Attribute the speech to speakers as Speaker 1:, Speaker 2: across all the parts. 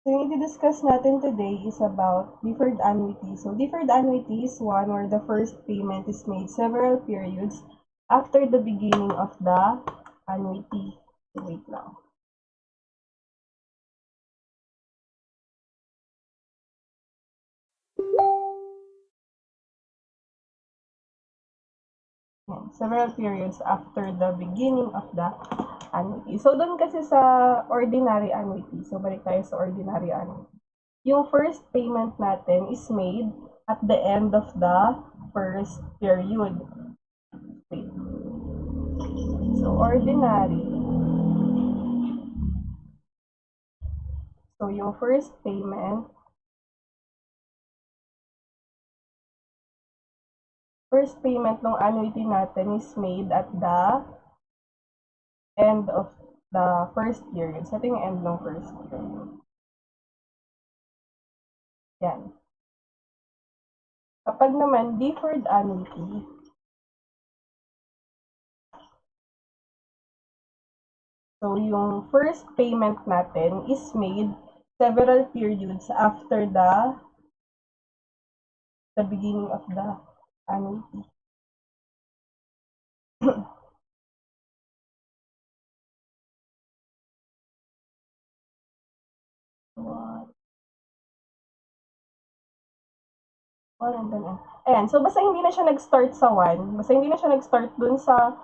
Speaker 1: So, yung i-discuss natin today is about deferred annuity. So, deferred annuity is one where the first payment is made several periods after the beginning of the annuity. So, wait lang. Yan, several periods after the beginning of the annuity. So, doon kasi sa ordinary annuity. So, balik tayo sa ordinary annuity. Yung first payment natin is made at the end of the first period. Wait. So, ordinary. So, yung first payment ng annuity natin is made at the end of the first period. So, ito yung end ng first period. Yan. Kapag naman deferred annuity, so yung first payment natin is made several periods after the beginning of the annuity. And then, ayan. So, basta hindi na siya nag-start sa 1, basta hindi na siya nag-start dun sa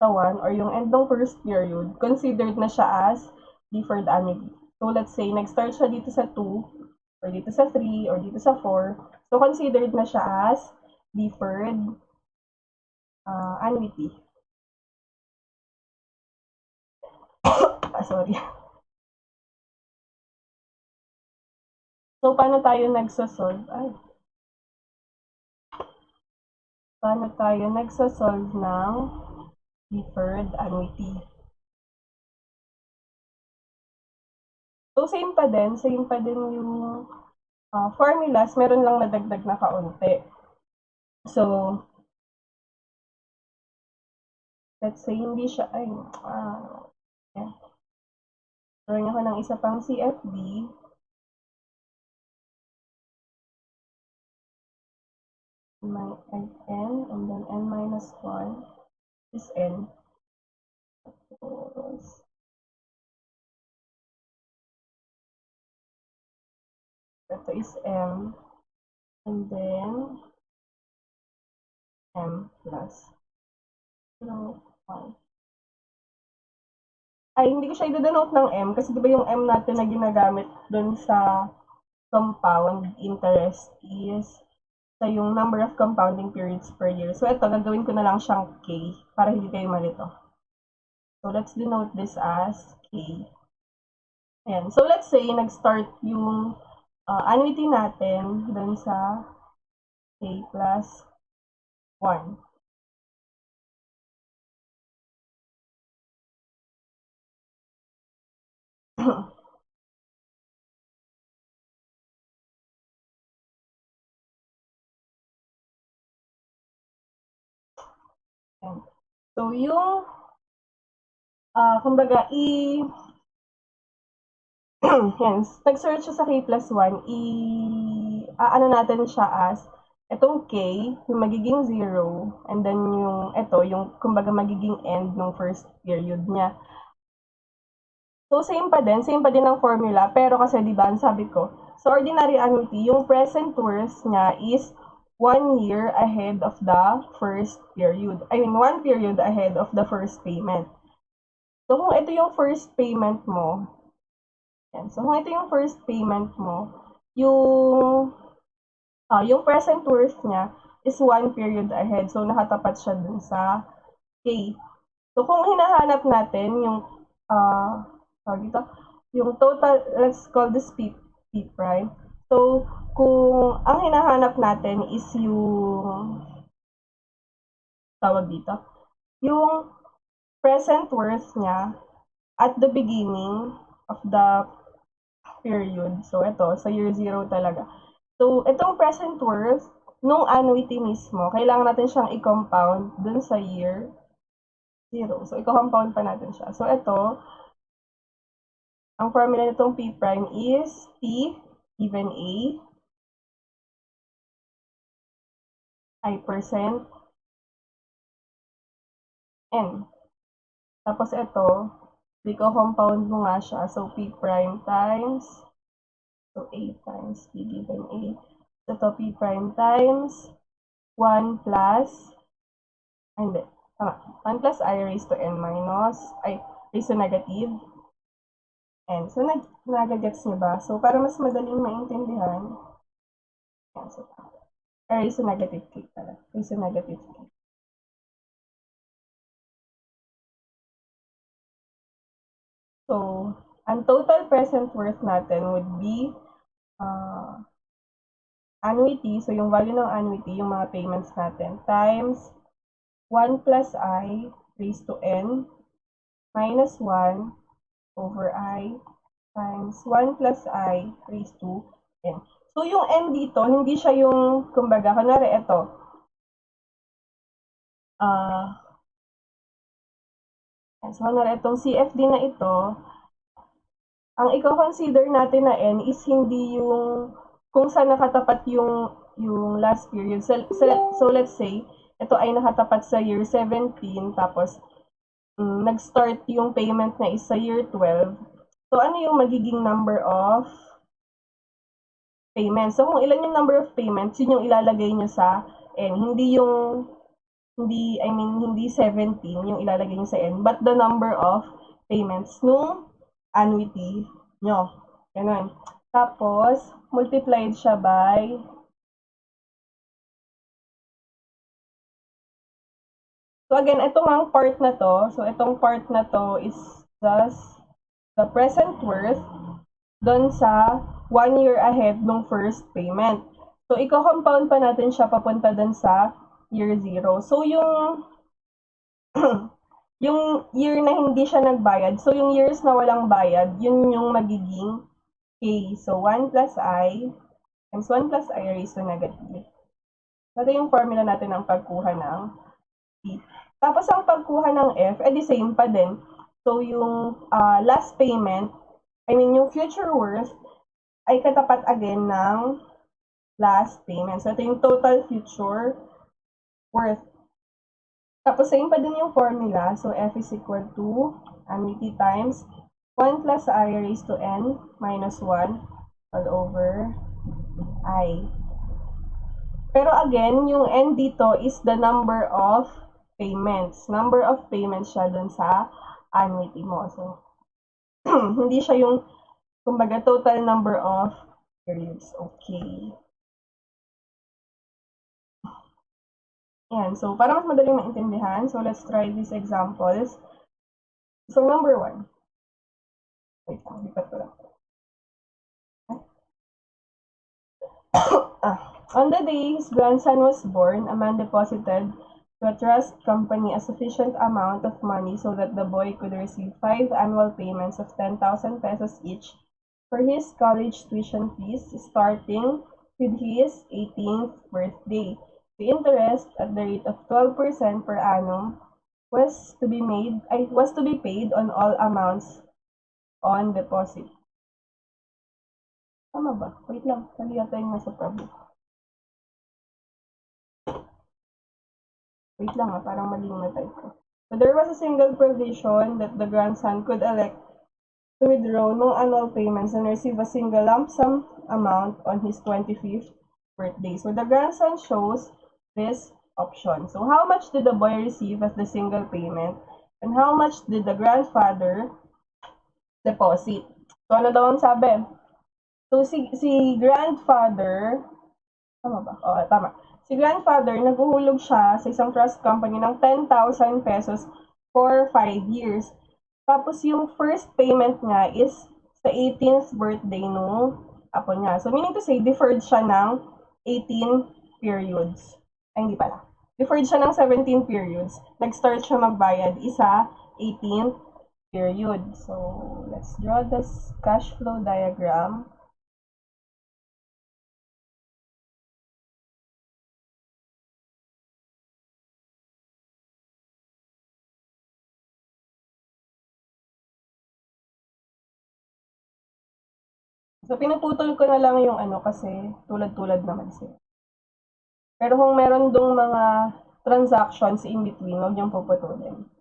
Speaker 1: 1 or yung end ng first period, considered na siya as deferred annuity. So, let's say, nag-start siya dito sa 2, or dito sa 3, or dito sa 4. So, considered na siya as deferred annuity. Sorry. So, paano tayo nagsosolve? Paano tayo nagsosolve ng deferred annuity? So, same pa din yung formulas, meron lang nadagdag na kaunti. So, let's say, hindi siya, yeah. Drawing ako ng isa pang CFD. May n, and then n minus 1 is n. Tapos, ito is m, and then m plus 1. Ay, hindi ko siya i-denote ng m kasi di ba yung m natin na ginagamit dun sa compound interest is sa yung number of compounding periods per year. So, ito, gagawin ko na lang siyang k para hindi kayo malito. So, let's denote this as k. Ayan. So, let's say, nag-start yung annuity natin dun sa k plus 1. So, yung, kumbaga, yan, nag-search siya sa k plus 1, ano natin siya as, itong k, yung magiging 0, and then yung, ito, yung, kumbaga, magiging end ng first period niya. So, same pa din ang formula, pero kasi, di ba, sabi ko, sa ordinary annuity, yung present worth niya is 1 year ahead of the first period. I mean, 1 period ahead of the first payment. So, kung ito yung first payment mo, yan. So, kung ito yung first payment mo, yung present worth niya is 1 period ahead. So, nakatapat siya dun sa K. So, kung hinahanap natin yung, dito, yung total, let's call this P prime. So, kung ang hinahanap natin is yung, tawag dito, yung present worth niya at the beginning of the period. So, ito, sa year 0 talaga. So, itong present worth, nung annuity mismo, kailangan natin siyang i-compound dun sa year 0. So, i-compound pa natin siya. So, ito, ang formula nitong P prime is P given I percent N. Tapos ito, compound mo nga siya. So, P prime times, so A times P given A. Ito, P prime times 1 plus, hindi, tama, 1 plus I raised to N minus, raised to negative N. So, nagagets niyo ba? So, para mas madaling maintindihan, yan, so, raised to negative K pala. Raised to negative K. So, ang total present worth natin would be annuity, so yung value ng annuity, yung mga payments natin, times 1 plus I raised to N minus 1 over I times 1 plus I raised to N. So, yung N dito, hindi siya yung, kumbaga, kunwari ito, so, kunwari itong CFD na ito, ang i-consider natin na N is hindi yung kung saan nakatapat yung last period. So let's say, ito ay nakatapat sa year 17, tapos nag-start yung payment na is sa year 12. So ano yung magiging number of payments? So kung ilan yung number of payments, yun yung ilalagay nyo sa N. Hindi 17 yung ilalagay nyo sa N, but the number of payments nung annuity nyo. Ganun. Tapos, multiplied siya by so again, itong part na to, so itong part na to is just the present worth doon sa 1 year ahead nung first payment. So, i-compound pa natin siya papunta doon sa year 0. So, yung yung year na hindi siya nagbayad, so yung years na walang bayad, yun yung magiging K. So, 1 plus I times 1 plus I raised to negative. Ito yung formula natin ng pagkuha ng P. Tapos, ang pagkuha ng F, the same pa din. So, yung last payment, yung future worth, ay katapat again ng last payment. So, ito yung total future worth. Tapos, same pa din yung formula. So, F is equal to annuity times 1 plus I raised to N minus 1 all over I. Pero again, yung N dito is the number of payments. Number of payments siya dun sa annuity mo. So, hindi siya yung, kumbaga, total number of periods. Okay. Ayan. So, para mas madaling maintindihan, so let's try these examples. So, number 1. Wait lang, lipat ko lang. On the day his grandson was born, a man deposited to a trust company a sufficient amount of money so that the boy could receive 5 annual payments of 10,000 pesos each for his college tuition fees starting with his 18th birthday. The interest at the rate of 12% per annum was to be paid on all amounts on deposit. Tama ba? Wait lang, mali yata yung nasa problem. Wait lang parang mali yung na-type ko. So there was a single provision that the grandson could elect to withdraw no annual payments and receive a single lump sum amount on his 25th birthday. So the grandson chose this option. So how much did the boy receive as the single payment? And how much did the grandfather deposit? So ano daw ang sabi? So si grandfather, tama ba? Oo, tama. Si grandfather, naghuhulog siya sa isang trust company ng 10,000 pesos for 5 years. Tapos yung first payment niya is sa 18th birthday nung apo niya. So meaning to say, deferred siya ng 18 periods. Ay, hindi pala. Deferred siya ng 17 periods. Nag-start siya magbayad isa 18th period. So let's draw this cash flow diagram. So, pinuputol ko na lang yung ano kasi tulad-tulad naman sila. Pero kung meron dong mga transactions in between, huwag niyong puputulin.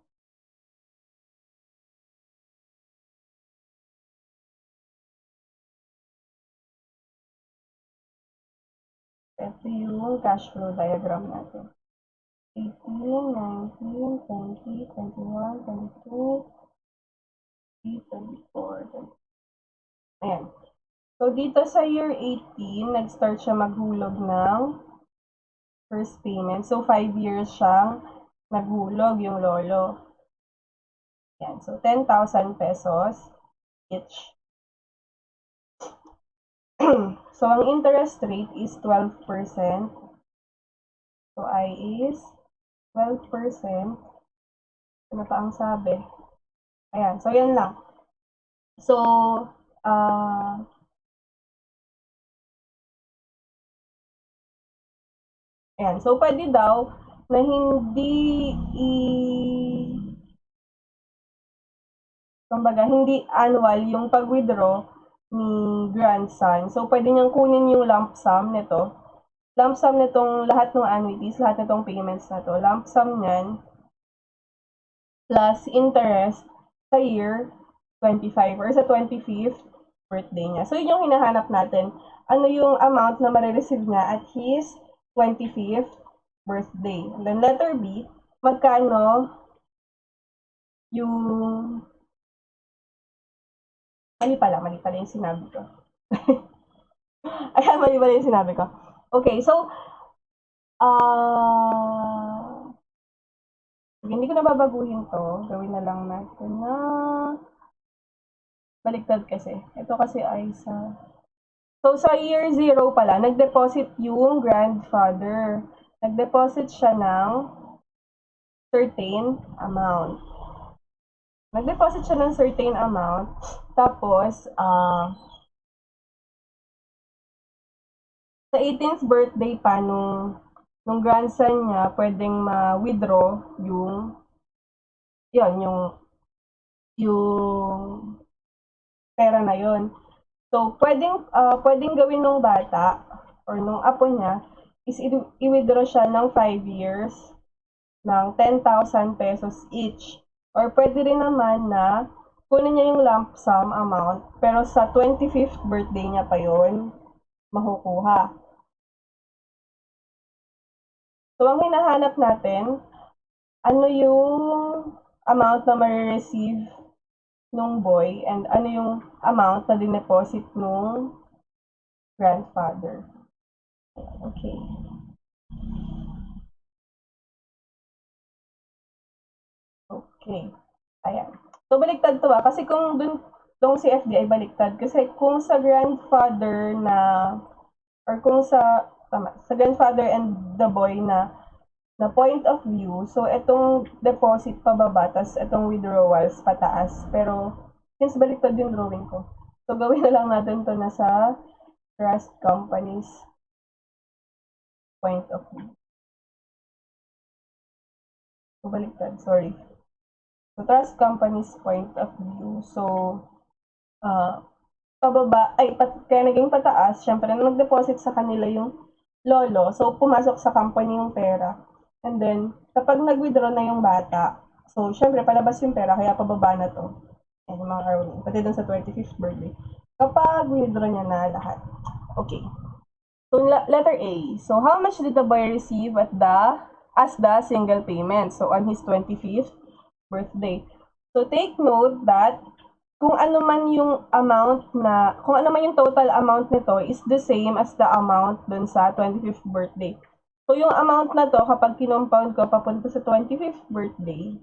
Speaker 1: Ito yung cash flow diagram natin. 18, 19, 20, 21, 22, 24. Ayan. So, dito sa year 18, nag-start siya maghulog ng first payment. So, 5 years siyang naghulog yung lolo. Ayan. So, 10,000 pesos each. So, ang interest rate is 12%. So, I is 12%. Ano pa ang sabi? Ayan. So, yan lang. So, ayan. So, pwede daw na hindi kumbaga, hindi annual yung pag-withdraw ni grandson. So, pwede niyang kunin yung lump sum nito. Lump sum nitong lahat ng annuities, lahat nitong payments na to. Lump sum niyan plus interest sa year 25 or sa 25th birthday niya. So, yun yung hinahanap natin. Ano yung amount na marireceive niya at his 25th birthday. And then, letter B, magkano yung mali pala yung sinabi ko. Ayan, mali pala yung sinabi ko. Okay, so, hindi ko na babaguhin to. Gawin na lang natin na baliktad kasi. Ito kasi ay sa... So, sa year 0 pala, nag-deposit yung grandfather. Nag-deposit siya ng certain amount. Nag-deposit siya ng certain amount. Tapos, sa 18th birthday pa nung grandson niya, pwedeng ma-withdraw yung pera na yon. So, pwedeng gawin nung bata or nung apo niya is i-withdraw siya ng 5 years ng 10,000 pesos each. Or pwede rin naman na kunin niya yung lump sum amount pero sa 25th birthday niya pa yon makukuha. So, ang hinahanap natin, ano yung amount na ma-receive nung boy and ano yung amount na dineposit nung grandfather. Okay. Okay. Ayan. So, baliktad to kasi kung dun si FD ay baliktad. Kasi kung sa grandfather na, or kung sa grandfather and the boy na point of view, so itong deposit pababa, tas itong withdrawals pataas. Pero, since baliktad yung drawing ko, so gawin na lang natin to na sa trust company's point of view. So, baliktad, sorry. So, trust company's point of view. So, pababa, kaya naging pataas, syempre, nung nag-deposit sa kanila yung lolo, so, pumasok sa company yung pera. And then, kapag nag-withdraw na yung bata, so, syempre, palabas yung pera, kaya pababa na to. And mga earning, pati dun sa 25th birthday. Kapag withdraw niya na lahat. Okay. So, letter A. So, how much did the boy receive as the single payment? So, on his 25th birthday. So, take note that kung ano man yung total amount nito is the same as the amount dun sa 25th birthday. So, yung amount na to, kapag kinompound ko papunta sa 25th birthday,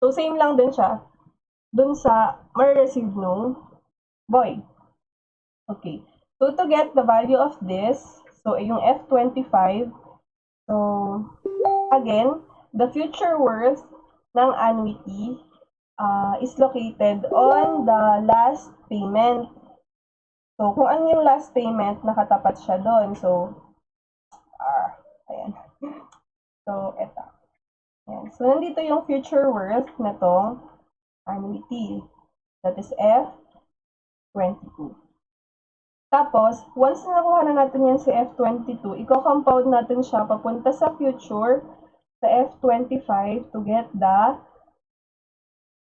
Speaker 1: so, same lang din siya dun sa ma-receive nung boy. Okay. So, to get the value of this, so, yung F25, so, again, the future worth ng annuity is located on the last payment. So, kung ano yung last payment, nakatapat siya doon. So, ayan. So, eto. Ayan. So, nandito yung future worth na tong annuity. That is F22. Tapos, once na nakuha na natin yan si F22, i-compound natin siya papunta sa future sa F25 to get the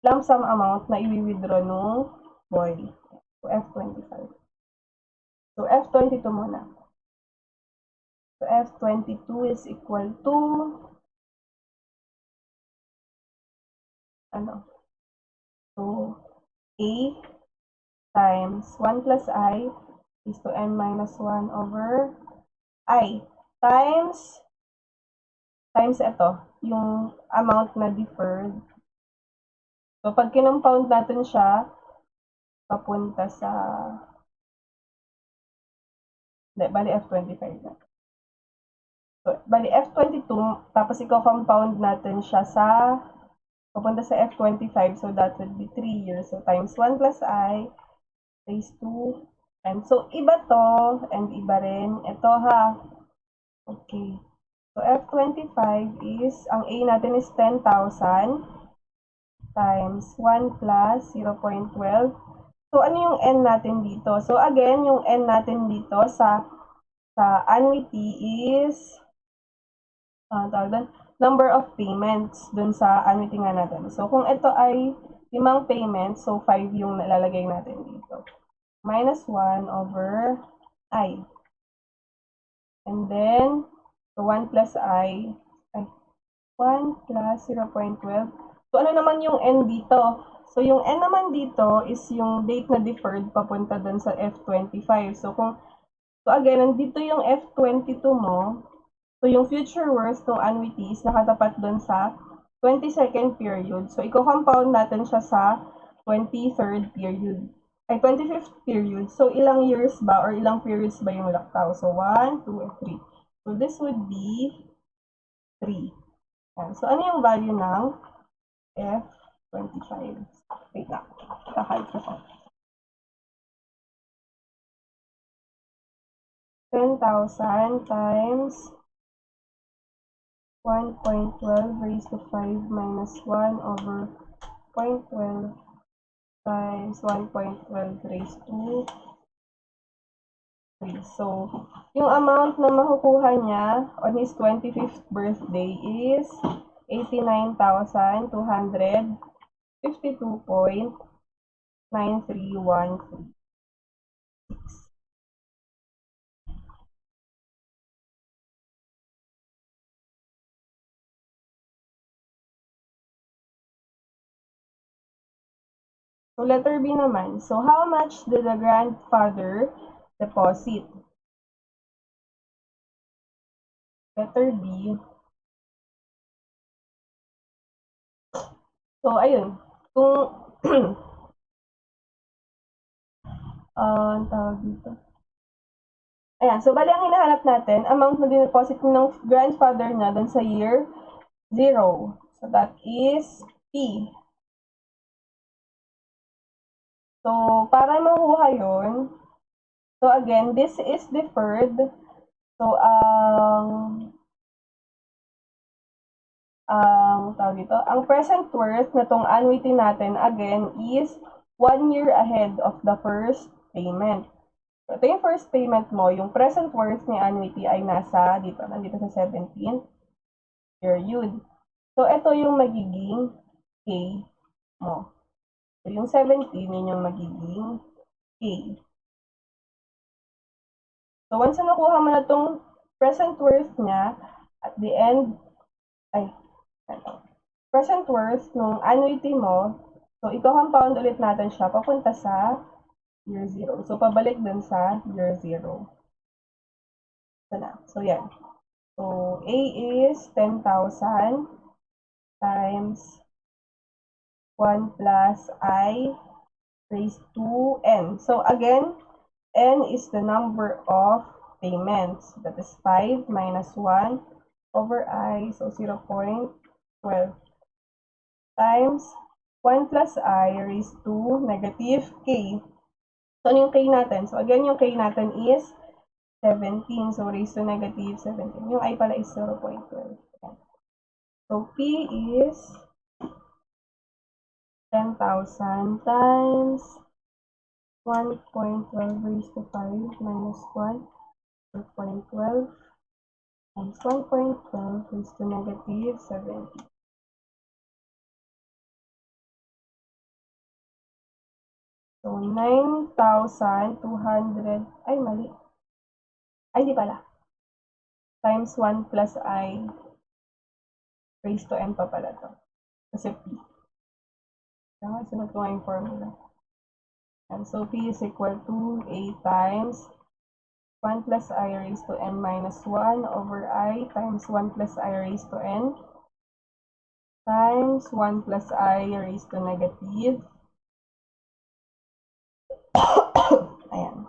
Speaker 1: lump sum amount na i-withdraw nung boy. So, F25. So, F22 muna. So, F22 is equal to ano? So, A times 1 plus I is to n minus 1 over I times ito, yung amount na deferred. So, pag kinompound natin siya, papunta sa, bali F25 na. So, bali F22, tapos i-compound natin siya sa, papunta sa F25, so that would be 3 years. So, times 1 plus I raised to, and so, iba to, and iba rin. Ito ha. Okay. So, F25 is, ang A natin is 10,000 times 1 plus 0.12. So, ano yung N natin dito? So, again, yung N natin dito sa annuity is, number of payments dun sa annuity nga natin. So, kung ito ay 5 payments, so 5 yung nalalagay natin dito. Minus 1 over I. And then, so 1 plus I, 1 plus 0.12. So, ano naman yung N dito? So, yung N naman dito is yung date na deferred papunta dun sa F25. So, again, nandito yung F22 mo. So, yung future worth ng annuity is nakatapat dun sa 22nd period. So, i-compound natin siya sa 23rd period. Ay, 25th period. So, ilang years ba or ilang periods ba yung laktaw? So, 1, 2, and 3. So, this would be 3. So, ano yung value ng F25? Wait lang. Kahit ko pa. 10,000 times 1.12 raised to 5 minus 1 over 0.12 times 1.12 raised to 3. So, yung amount na makukuha niya on his 25th birthday is 89,252.9313. So, letter B naman. So, how much did the grandfather deposit? Letter B. So, ayun. Kung, ang tawag dito. Ayan. So, bali ang hinahanap natin, amount na dineposit ng grandfather niya dun sa year 0. So, that is P. So, para makuha yun, so again, this is deferred. So, tawag dito, ang present worth na tong annuity natin, again, is 1 year ahead of the first payment. So, ito yung first payment mo, yung present worth ni annuity ay nandito sa 17th period. So, ito yung magiging K mo. So, yung 17, yun yung magiging K. So, once na nakuha mo na itong present worth niya, at the end, present worth nung annuity mo, so, i-compound ulit natin siya papunta sa year 0. So, pabalik dun sa year 0. Ito na. So, yan. So, A is 10,000 times 1 plus I raised to N. So, again, N is the number of payments. That is 5 minus 1 over I, so 0.12 times 1 plus I raised to negative K. So, ano yung K natin? So, again, yung K natin is 17. So, raised to negative 17. Yung I pala is 0.12. So, P is 10,000 times 1.12 raised to 5 minus 1, 4.12 times 1.12 raised to negative 70. So, 9,200, ay mali. Ay, di pala. Times 1 plus I raised to n pa pala to. Kasi P. Kaya sunod ko yung formula. And so, P is equal to A times 1 plus I raised to n minus 1 over I times 1 plus I raised to n times 1 plus I raised to negative. Ayan.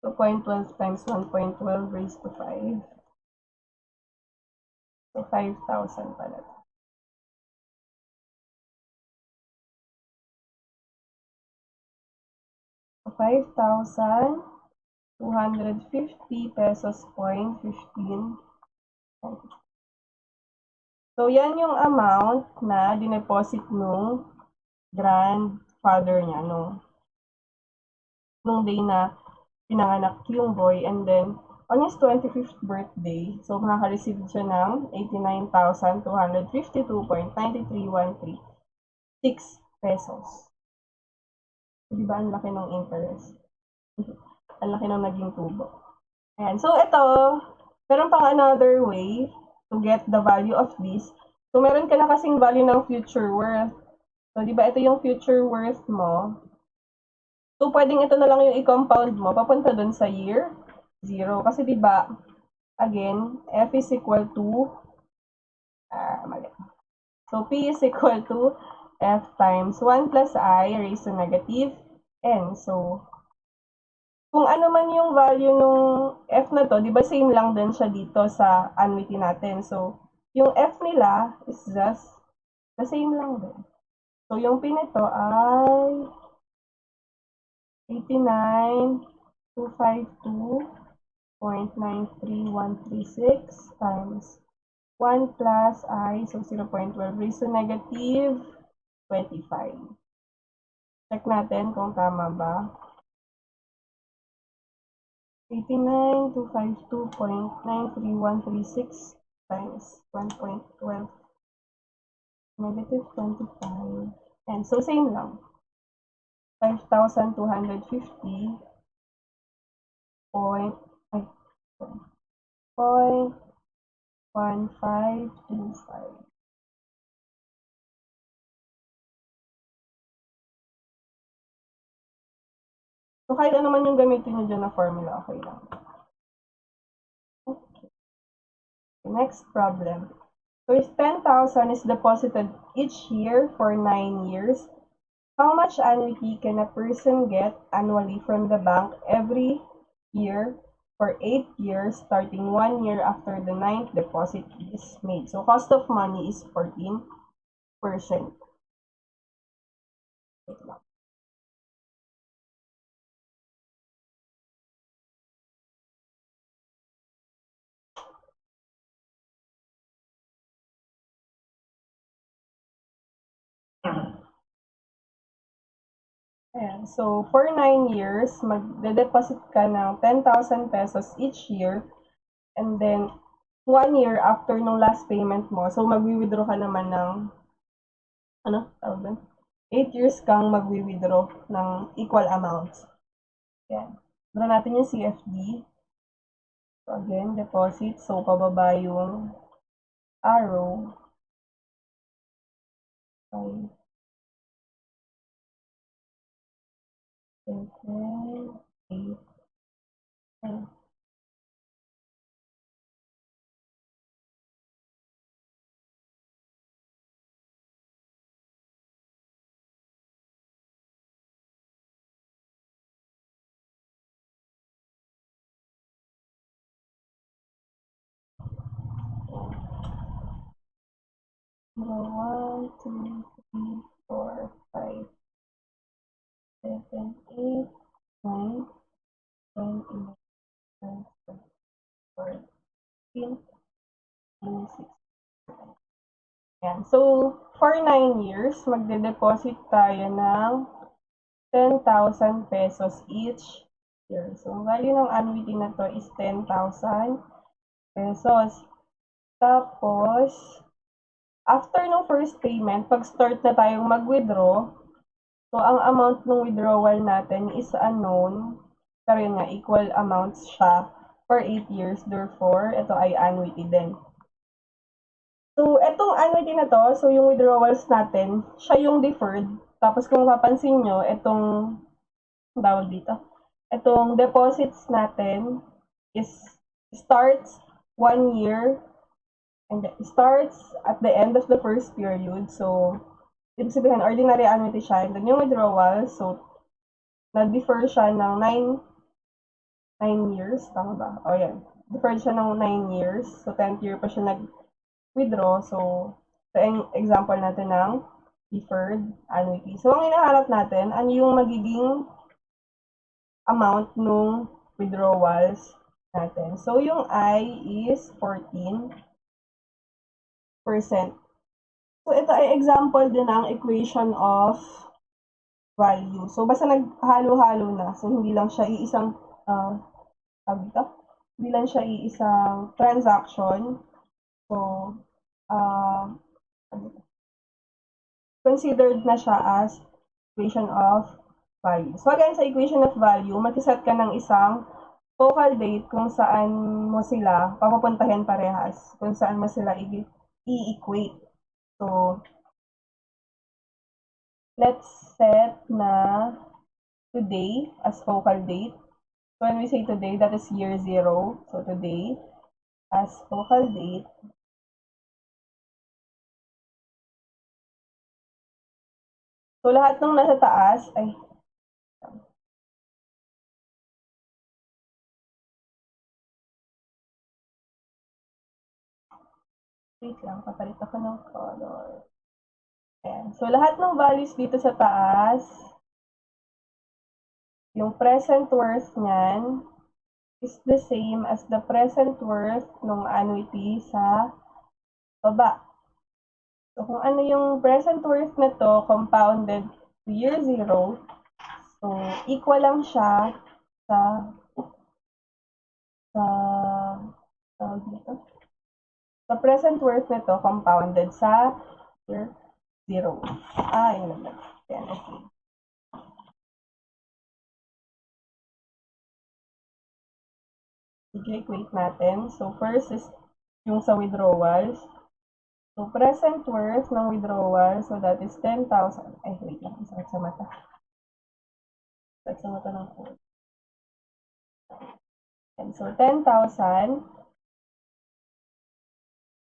Speaker 1: So, 0.12 times 1.12 raised to 5. So, 5,000 pala. So, 5,250 pesos point 15. So, yan yung amount na dineposit nung grandfather niya nung day na pinanganak yung boy. And then, on his 25th birthday, so makaka-receive siya ng 89,252.93136 pesos. So, diba ang laki ng interest? Ang laki ng naging tubo. Ayan. So, ito, meron pang another way to get the value of this. So, meron ka na kasing value ng future worth. So, di ba ito yung future worth mo? So, pwedeng ito na lang yung i-compound mo papunta dun sa year 0. Kasi di ba, again, F is equal to, mali. So, P is equal to F times 1 plus I raised to negative N. So, kung ano man yung value nung F na to, di ba same lang din siya dito sa annuity natin. So, yung F nila is just the same lang din. So, yung P nito ay 89,252.93136 times 1 plus I, so 0.12 raised to negative 25. Check natin kung tama ba. 89,252.93136 times 1.12 negative 25. And so, same lang. 5,250 point 1525. So, kahit ano man yung gamitin nyo dyan na formula, okay lang. Okay. Next problem. So, if 10,000 is deposited each year for 9 years, how much annuity can a person get annually from the bank every year for 8 years, starting 1 year after the 9th deposit is made? So, cost of money is 14%. Wait lang. Ayan. So, for 9 years, magde-deposit ka ng 10,000 pesos each year. And then, 1 year after nung last payment mo, so magwi-withdraw ka naman ng, ano, tawag doon? 8 years kang magwi-withdraw ng equal amounts. Ayan. Draw natin yung CFD. So, again, deposit. So, pababa yung arrow. 5, 7, 8, 10. Number 1, 2, 3, 4, 5, 7, 8, 9, 10, 11, 12, 13, 14, 15, 16. Yan. So, for 9 years, magde-deposit tayo ng 10,000 pesos each year. So, ang value ng annuity na to is 10,000 pesos. Tapos, after ng first payment, pag start na tayong mag-withdraw, so ang amount ng withdrawal natin is unknown. Pero yun nga, equal amounts siya for 8 years. Therefore, ito ay annuity din. So, etong annuity na to, so yung withdrawals natin, siya yung deferred. Tapos kung mapapansin nyo, etong tawag dito, etong deposits natin is starts 1 year and starts at the end of the first period. So, ibig sabihin, ordinary annuity siya. And then yung withdrawal, so, na-defer siya ng 9 years. Tama ba? O, yan. Deferred siya ng 9 years. So, 10th year pa siya nag-withdraw. So, ito yung example natin ng deferred annuity. So, ang hinahanap natin, ano yung magiging amount nung withdrawals natin. So, yung I is 14%. So, ito ay example din ng equation of value. So, basta naghalo-halo na. So, hindi lang siya iisang, hindi lang siya iisang transaction. So, considered na siya as equation of value. So, again, sa equation of value, mag-set ka ng isang focal date kung saan mo sila papapuntahin parehas, kung saan mo sila i-equate. So, let's set na today as focal date. So, when we say today, that is year 0. So, today as focal date. So, lahat ng nasa taas ay wait lang, papalit ako ng color. Ayan. So, lahat ng values dito sa taas, yung present worth niyan is the same as the present worth ng annuity sa baba. So, kung ano yung present worth na to, compounded to year 0, so, equal lang siya sa dito. Sa present worth nito, compounded sa year 0. Yun naman. Yan, okay. I-equate natin. So, first is yung sa withdrawals. So, present worth ng withdrawal, so that is 10,000. Ay, wait lang. Sakit sa mata. Sakit sa mata ng code. And so, 10,000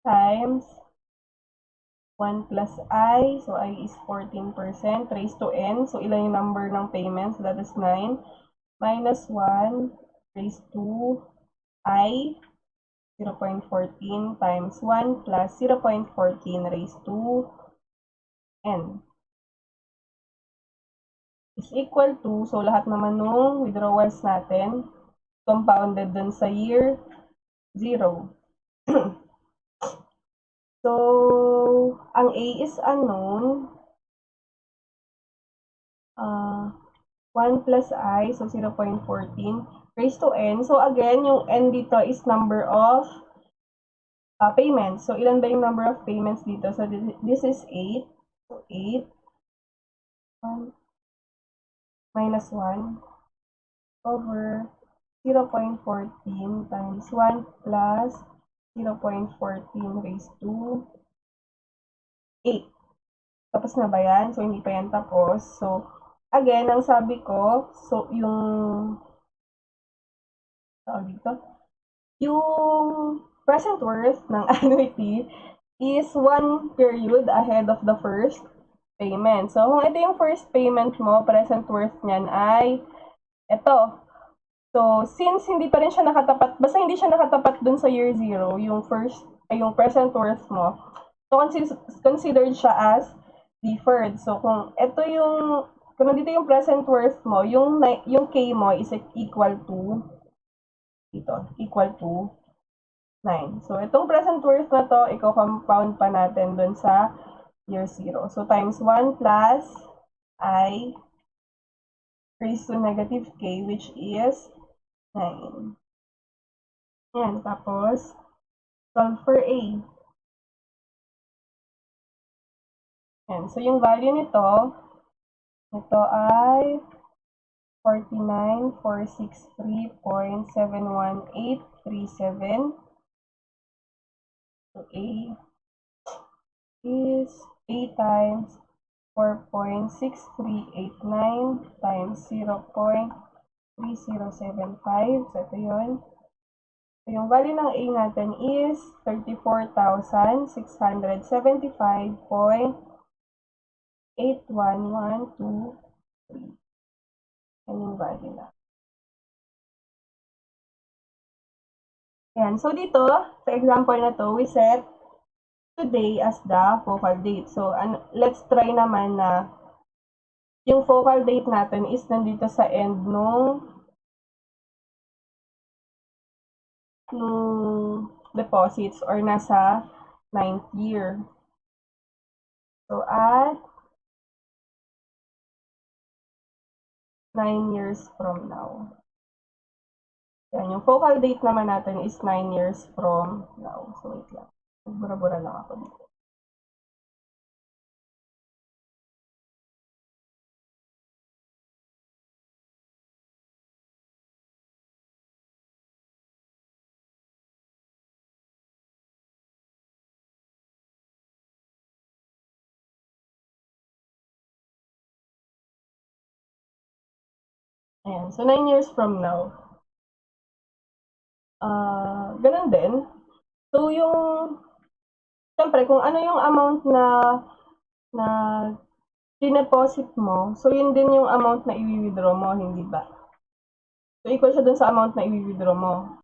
Speaker 1: times 1 plus I. So, I is 14% raised to N. So, ilan yung number ng payments? So, that is 9. Minus 1 raised to I. 0.14 times 1 plus 0.14 raised to N is equal to, so lahat naman nung withdrawals natin, compounded dun sa year 0. So, ang A is unknown. 1 plus I, so 0.14 raised to N. So, again, yung N dito is number of payments. So, ilan ba yung number of payments dito? So, this is 8. So, 8 minus 1 over 0.14 times 1 plus 0.14 raised to 8. Tapos na ba yan? So, hindi pa yan tapos. So, again, ang sabi ko, so, yung present worth ng annuity is 1 period ahead of the first payment. So, kung ito yung first payment mo, present worth niyan ay ito. So, since hindi pa rin siya nakatapat, basta hindi siya nakatapat dun sa year 0, yung present worth mo, so considered siya as deferred. So, kung nandito yung present worth mo, yung K mo is equal to 9. So, itong present worth na to, i-compound pa natin dun sa year 0. So, times 1 plus I raised to negative k, which is 9. Yan, tapos, solve for a. Yan, so yung value nito, ito ay 49,463.71837. So, a is a times 4.6389 times 0.3075. So, ito yun. So, yung value ng A natin is 34,675.81123. Yan yung value na. Yan. So, dito, sa example na to, we set today as the focal date. So, let's try naman na yung focal date natin is nandito sa end nung deposits or nasa 9th year. So, at 9 years from now. Yan, yung focal date naman natin is 9 years from now. So, wait lang. Bura-bura lang ako dito. Ayan. So, 9 years from now. Ganun din. So, siyempre, kung ano yung amount na dineposit mo, so yun din yung amount na i-withdraw mo, hindi ba? So, equal siya dun sa amount na i-withdraw mo.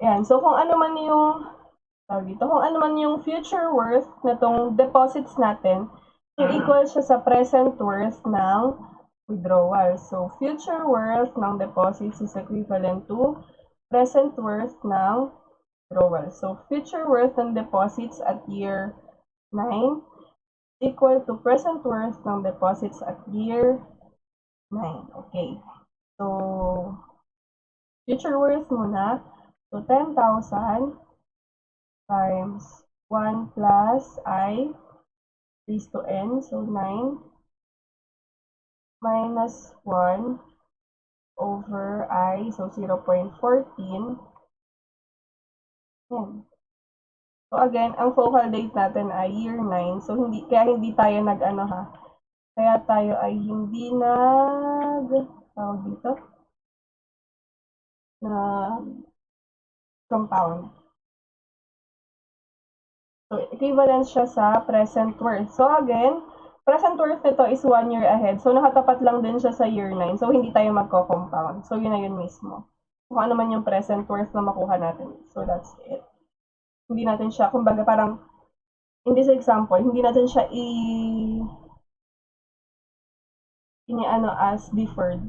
Speaker 1: Ayan. So, kung ano man yung future worth na tong deposits natin, so equal siya sa present worth ng withdrawal. So, future worth ng deposits is equivalent to present worth ng withdrawal. So, future worth ng deposits at year 9 equal to present worth ng deposits at year 9. Okay. So, future worth muna. So, 10,000 times 1 plus I raised to n. So, 9 minus 1 over I. So, 0.14. Yan. So, again, ang focal date natin ay year 9. So, kaya hindi tayo Kaya tayo ay hindi tawag dito, na compound. So, equivalent siya sa present worth. So, again, present worth nito is 1 year ahead. So, nakatapat lang din siya sa year 9. So, hindi tayo magko-compound. So, yun na yun mismo. Kung ano man yung present worth na makuha natin. So, that's it. Hindi natin siya, kumbaga parang, in this example, hindi natin siya as deferred.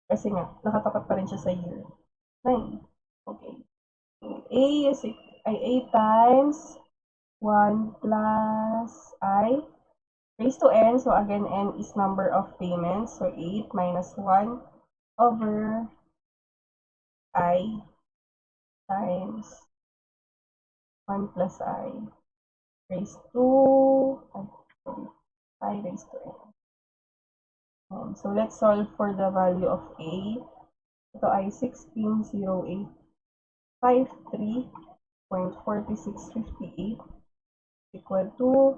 Speaker 1: Kasi nga, nakatapat pa rin siya sa year 9. Okay. A times 1 plus I raised to n. So, again, n is number of payments. So, 8 minus 1 over I times 1 plus I raised to I raised to n. So, let's solve for the value of A. Ito ay 160853.4658 equal to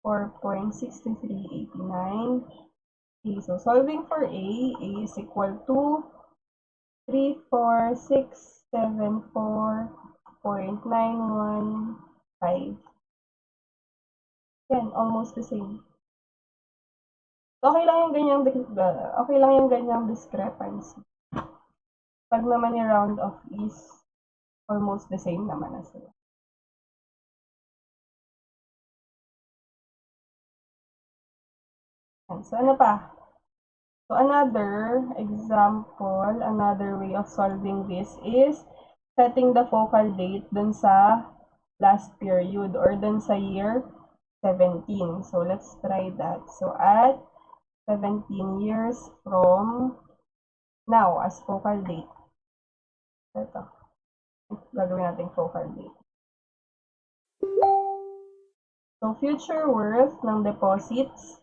Speaker 1: 4.6389. Okay, so solving for A is equal to 34674.915. Yan, almost the same. Okay lang yung ganyang discrepancy. Pag naman yung round off is almost the same naman na sila. So, ano pa? So, another example, another way of solving this is setting the focal date dun sa last period or dun sa year 17. So, let's try that. So, at 17 years from now as focal date. Ito. Gagawin natin focal date. So, future worth ng deposits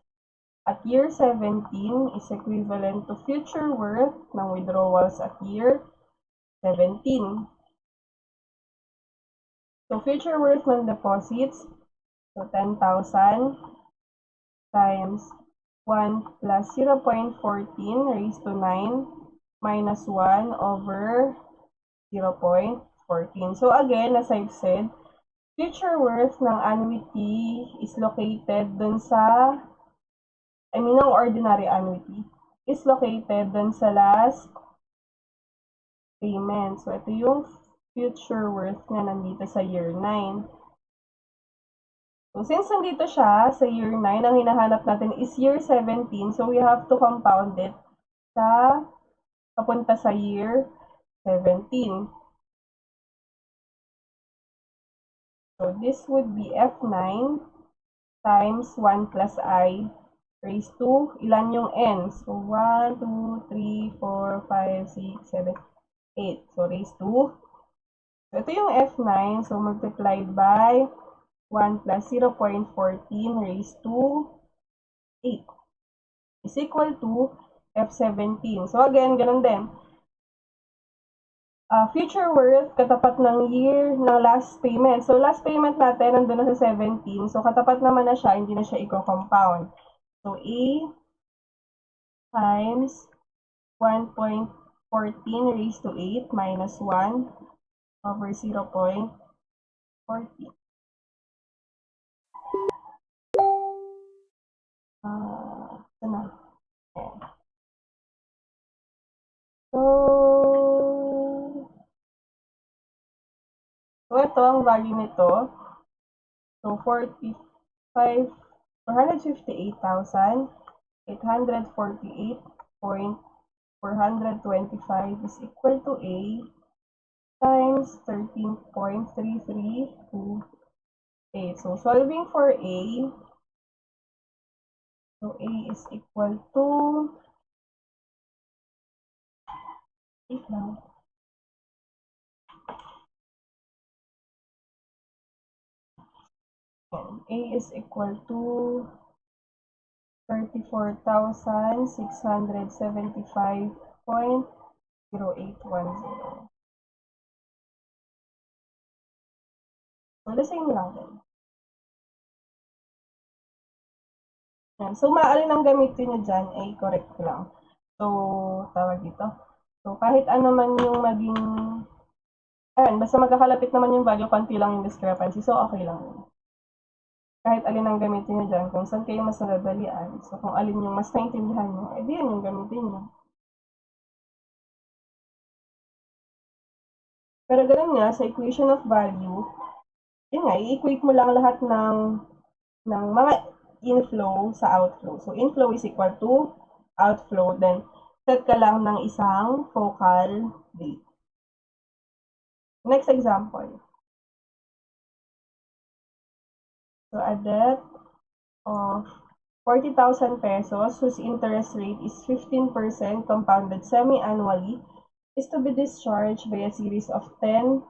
Speaker 1: at year 17 is equivalent to future worth ng withdrawals at year 17. So, future worth ng deposits, so 10,000 times 1 plus 0.14 raised to 9 minus 1 over 0.14. So, again, as I've said, future worth ng annuity is located dun sa, ng ordinary annuity, is located dun sa last payment. So, ito yung future worth niya nandito sa year 9. So, since nandito siya sa year 9, ang hinahanap natin is year 17. So, we have to compound it sa papunta sa year 17. So, this would be F9 times 1 plus I raised to, ilan yung n? So, 1, 2, 3, 4, 5, 6, 7, 8. So, raised to. So, ito yung F9. So, multiplied by 1 plus 0.14 raised to 8 is equal to F17. So, again, ganun din. Future worth, katapat ng year ng last payment. So, last payment natin, nandun na sa 17. So, katapat naman na siya, hindi na siya i-compound. So, A times 1.14 raised to 8 minus 1 over 0.14. Ito na. So, ito ang value nito. So, 458,848.425 is equal to A times 13.3328. So, solving for A, so A is equal to, A is equal to 34,675.0810. So, the same lang din. So, maaari nang gamitin nyo dyan ay correct lang. So, tawag dito. So, kahit ano man yung maging, basta magkakalapit naman yung value, konti lang yung discrepancy. So, okay lang yun. Kahit alin ang gamitin nyo dyan, kung saan kayo mas nadadalian. So, kung alin yung mas naintindihan nyo, edi yan yung gamitin nyo. Pero ganun nga, sa equation of value, yun nga, i-equate mo lang lahat ng mga inflow sa outflow. So, inflow is equal to outflow. Then, set ka lang ng isang focal date. Next example. So, a debt of 40,000 pesos whose interest rate is 15% compounded semi-annually is to be discharged by a series of 10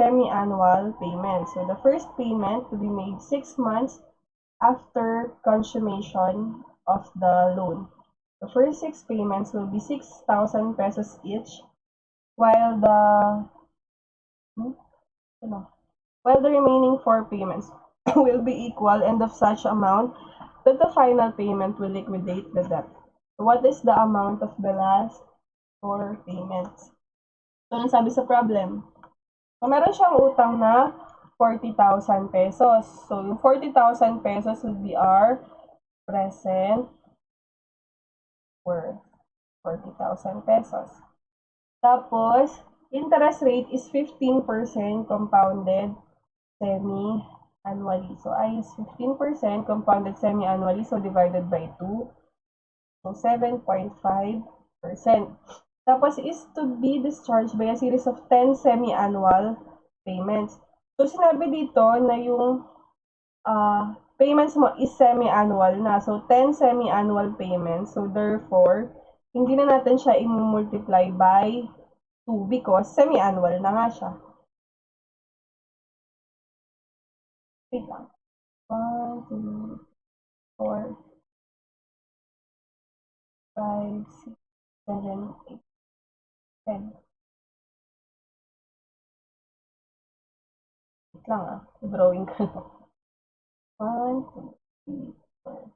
Speaker 1: semi-annual payments. So, the first payment to be made 6 months after consummation of the loan. The first 6 payments will be 6,000 pesos each, while the remaining 4 payments will be equal and of such amount that the final payment will liquidate the debt. So, what is the amount of the last 4 payments? So, anong sabi sa problem? So, meron siyang utang na 40,000 pesos. So, yung 40,000 pesos will be our present worth. 40,000 pesos. Tapos, interest rate is 15% compounded semi-annually. So, I is 15% compounded semi-annually. So, divided by 2. So, 7.5%. Tapos, is to be discharged by a series of 10 semi-annual payments. So, sinabi dito na yung payments mo is semi-annual na. So, 10 semi-annual payments. So, therefore, hindi na natin siya i-multiply by 2 because semi-annual na nga siya. Wait lang. 1, 2, 4, 5, 6, 7, 8, 10. Wait lang drawing ko lang. 1, 2, 3, 4,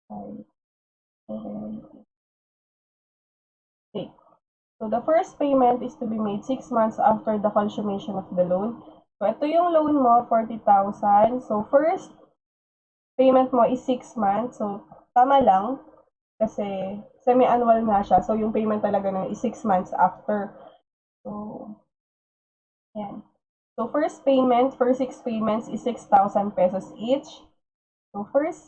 Speaker 1: 5, 7, 8. So, the first payment is to be made 6 months after the consummation of the loan. So, ito yung loan mo, 40,000. So, first payment mo is 6 months. So, tama lang kasi semi-annual na siya. So, yung payment talaga na is 6 months after. So, yan. So, first payment, for 6 payments is 6,000 pesos each. So, for 6,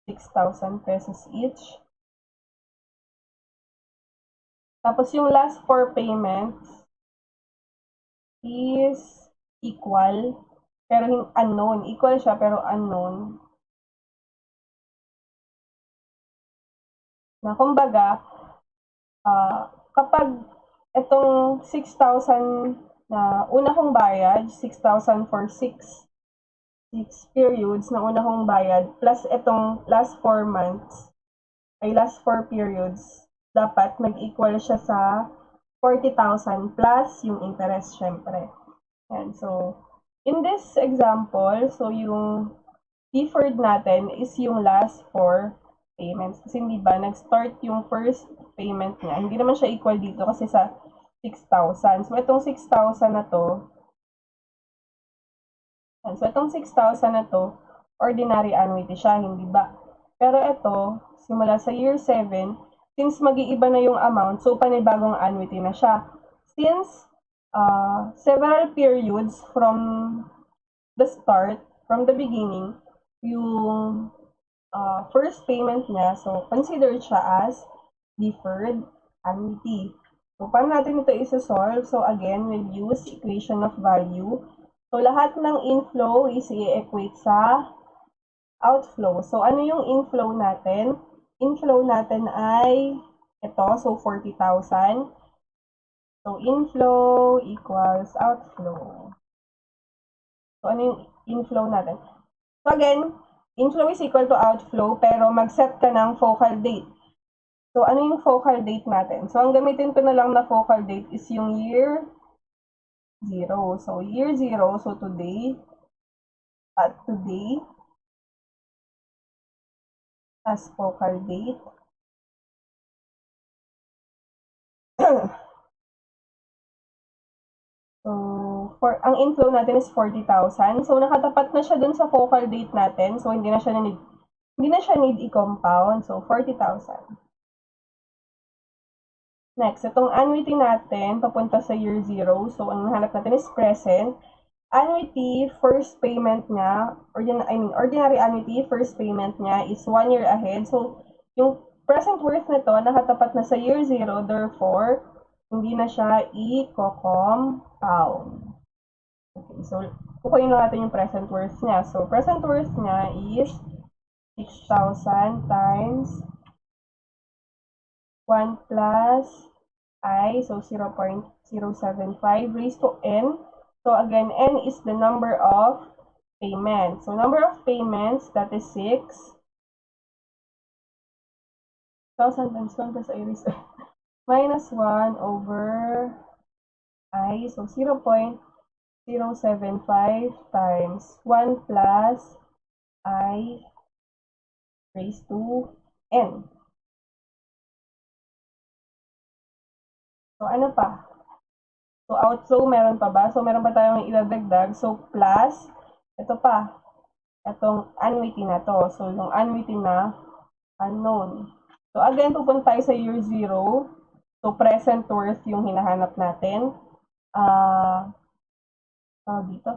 Speaker 1: 6,000 pesos each. Tapos, yung last 4 payments is equal, pero unknown. Equal siya, pero unknown. Na kumbaga, kapag itong 6,000 na una kong bayad, 6,000 for 6 periods na una kong bayad, plus itong last 4 months, ay last 4 periods, dapat mag-equal siya sa 40,000 plus yung interest, syempre. And so, in this example, so yung deferred natin is yung last 4 payments. Kasi hindi ba, nag-start yung first payment niya. Hindi naman siya equal dito kasi sa 6,000. So, itong 6,000 na to, ordinary annuity siya, hindi ba? Pero ito, simula sa year 7, since mag-iiba na yung amount, so panibagong annuity na siya. Since several periods from the start, from the beginning, yung first payment niya, so considered siya as deferred annuity. So, paano natin ito isa-solve? So, again, we'll use equation of value. So, lahat ng inflow is i-equate sa outflow. So, ano yung inflow natin? Inflow natin ay ito, so 40,000. So, inflow equals outflow. So, ano yung inflow natin? So, again, inflow is equal to outflow, pero mag-set ka ng focal date. So, ano yung focal date natin? So, ang gamitin ko na lang na focal date is yung year 0. So, year 0, so today, as focal date. So, ang inflow natin is 40,000. So, nakatapat na siya dun sa focal date natin. So, hindi na siya need i-compound. So, 40,000. Next, itong annuity natin, papunta sa year 0. So, ang hanap natin is present. Annuity, first payment niya, ordinary annuity, first payment niya is 1 year ahead. So, yung present worth nito, nakatapat na sa year 0, therefore, hindi na siya i-compound. Okay, so, kukunin lang natin yung present worth niya. So, present worth niya is 6,000 times 1 plus I, so 0.075 raised to n. So again, n is the number of payments. So number of payments, that is 6,000 times 1 plus I raised to minus 1 over I, so 0.075 times 1 plus I raised to n. So, ano pa? So, outflow, meron pa ba? So, meron pa tayong idadagdag. So, plus, ito pa, itong annuity na to. So, yung annuity na unknown. So, again, pupunta tayo sa year 0. So, present worth yung hinahanap natin. Dito.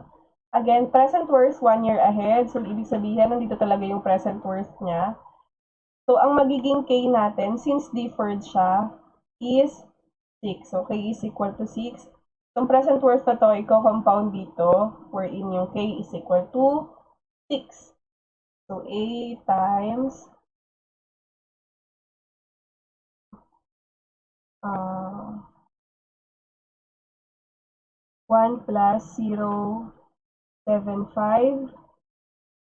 Speaker 1: Again, present worth 1 year ahead. So, ibig sabihin, nandito talaga yung present worth niya. So, ang magiging K natin, since deferred siya, is 6. So, K is equal to 6. Itong present worth na to, i-compound dito, wherein yung K is equal to 6. So, A times 1 plus 0.75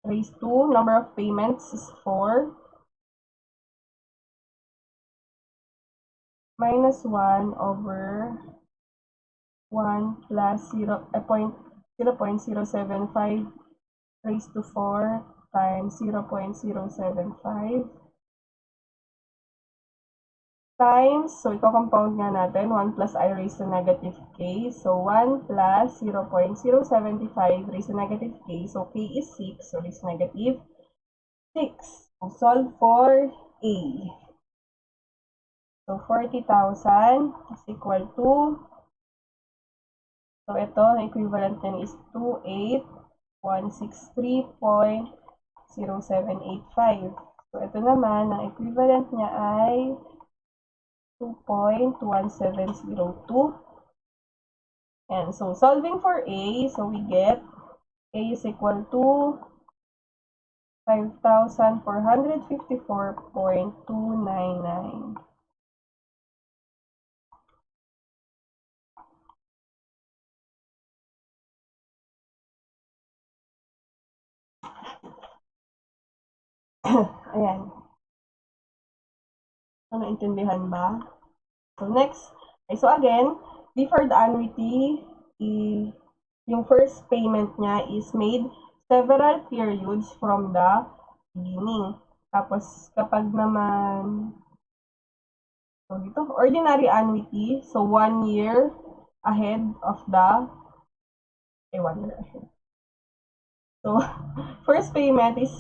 Speaker 1: raised to, number of payments is 4, minus 1 over 1 plus 0.075 raised to 4 times 0.075 times, so iko-compound nga natin, 1 plus I raised to negative k. So, 1 plus 0.075 raised to negative k. So, k is 6, so it's negative 6. So, solve for A. So, 40,000 is equal to, so ito, ang equivalent niyan is 28,163.0785. So, ito naman, ang equivalent niya ay 2.1702. And so, solving for A, so we get A is equal to 5,454.299. Ayan. Ano, intindihan ba? So, next. Okay, so again, deferred annuity, yung first payment niya is made several periods from the beginning. Tapos, kapag naman, so dito, ordinary annuity, so 1 year ahead of the, 1 year ahead. So, first payment is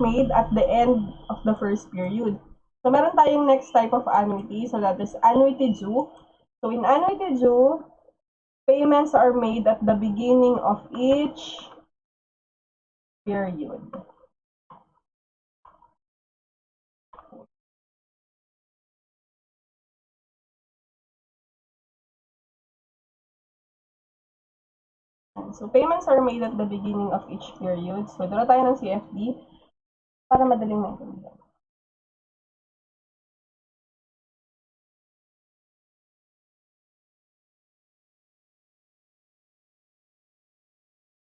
Speaker 1: made at the end of the first period. So, meron tayong next type of annuity. So, that is annuity due. So, in annuity due, payments are made at the beginning of each period. So, payments are made at the beginning of each period. So, dala tayo ng CFD para madaling maintindihan.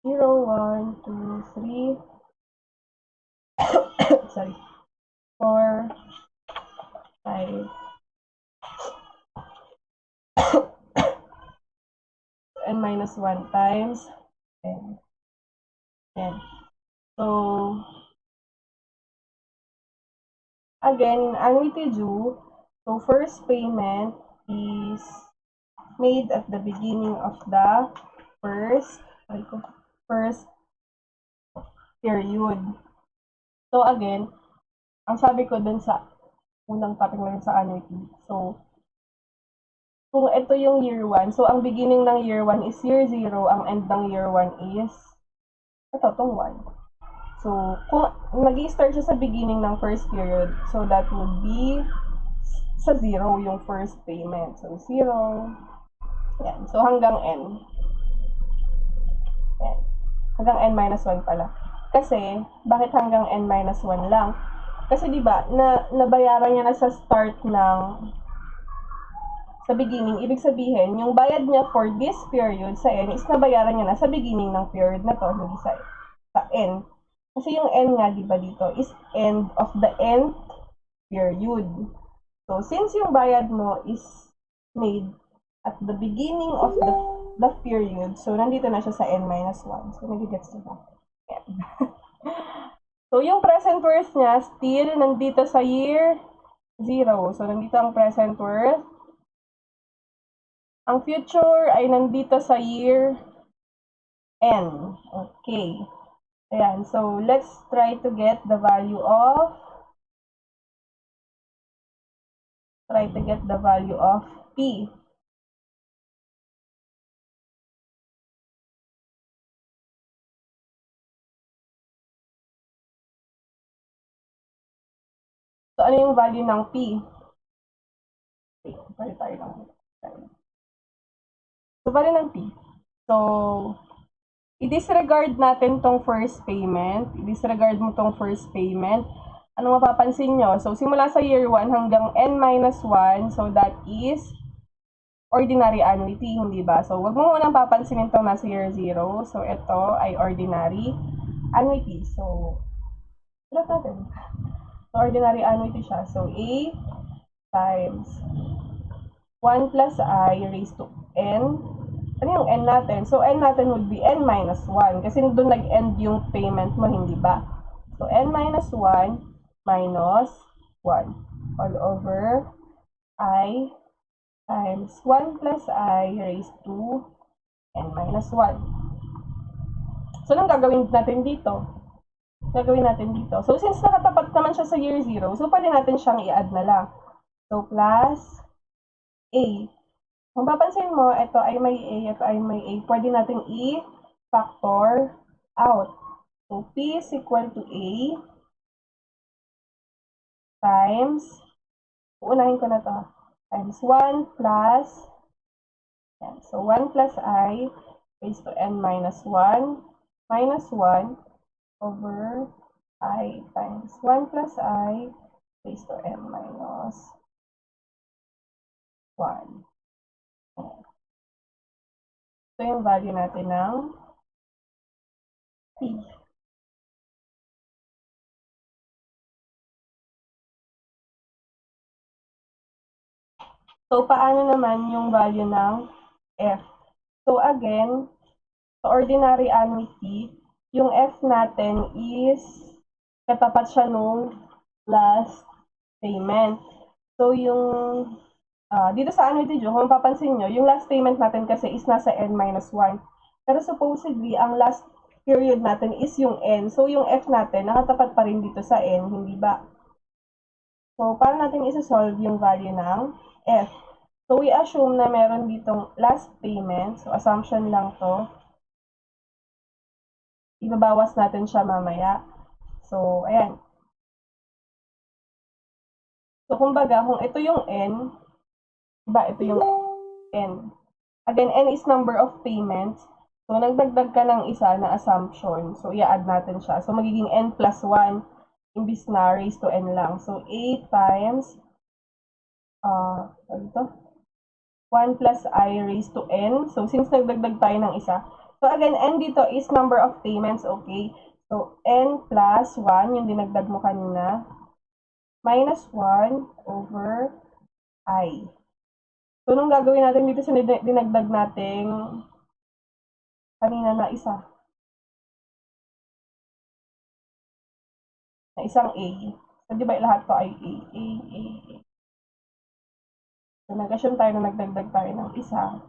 Speaker 1: Zero, 1, 2, 3, sorry, 4, 5, and minus 1 times 10. 10. So, again, in annuity due, so first payment is made at the beginning of the first period. So again, ang sabi ko dun sa unang topic na sa annuity, so kung ito yung year 1, so ang beginning ng year 1 is year 0, ang end ng year 1 is itong 1. So, kung mag-i-start siya sa beginning ng first period, so that would be sa 0 yung first payment. So, 0. Yan. So, hanggang n. Yan. Hanggang n minus 1 pala. Kasi, bakit hanggang n minus 1 lang? Kasi, di ba, nabayaran niya na sa start ng sa beginning, ibig sabihin, yung bayad niya for this period sa n is nabayaran niya na sa beginning ng period na to, hindi sa n. Kasi yung n nga, di ba dito, is end of the nth period. So, since yung bayad mo is made at the beginning of the period, so nandito na siya sa n minus 1. So, nagigets na ba? So, yung present worth niya, still nandito sa year 0. So, nandito ang present worth. Ang future ay nandito sa year n. Okay. Ayan. So, let's try to get the value of P. So, ano yung value ng P? Bali tayo ng time. So, bali ng T. So, i-disregard natin tong first payment. I-disregard mo tong first payment. Ano mapapansin nyo? So, simula sa year 1 hanggang N-1, so that is ordinary annuity, hindi ba? So, wag mo munang papansinin itong nasa year 0. So, ito ay ordinary annuity. So, sulat natin. So, ordinary annuity siya. So, A times 1 plus I raised to N. Ano yung N natin? So, N natin would be N minus 1. Kasi doon nag-end yung payment mo, hindi ba? So, N minus 1 minus 1 all over I times 1 plus I raised to N minus 1. So, anong gagawin natin dito? So, since nakatapat naman siya sa year 0, so pwede natin siyang i-add na lang. So, plus A. Kung papansin mo, ito ay may A, ito ay may A. Pwede natin i-factor out. So, P is equal to A times, uunahin ko na to, times 1 plus, yan. So, 1 plus I raised to N minus 1 over I times 1 plus I raised to N minus 1. Ito yung value natin ng P. So, paano naman yung value ng F? So, again, sa ordinary annuity, yung F natin is katapat siya nung last payment. So, yung dito sa annuity due, kung papansin nyo, yung last payment natin kasi is nasa N-1. Pero supposedly, ang last period natin is yung N. So, yung F natin, nakatapat pa rin dito sa N, hindi ba? So, paano natin isa-solve yung value ng F? So, we assume na meron ditong last payment. So, assumption lang to. Ibabawas natin siya mamaya. So, ayan. So, kumbaga, kung ito yung N, diba, ito yung N. Again, N is number of payments. So, nagdagdag ka ng isa na assumption. So, i-add natin siya. So, magiging N plus 1 imbis na raised to N lang. So, A times 1 plus I raised to N. So, since nagdagdag tayo ng isa. So, again, N dito is number of payments, okay? So, N plus 1, yung dinagdag mo kanina, minus 1 over I. So, nung gagawin natin dito sa dinagdag nating kanina na isa. Na isang A. So, di ba lahat to ay A. So, nag-assume tayo na nagdagdag tayo ng isa.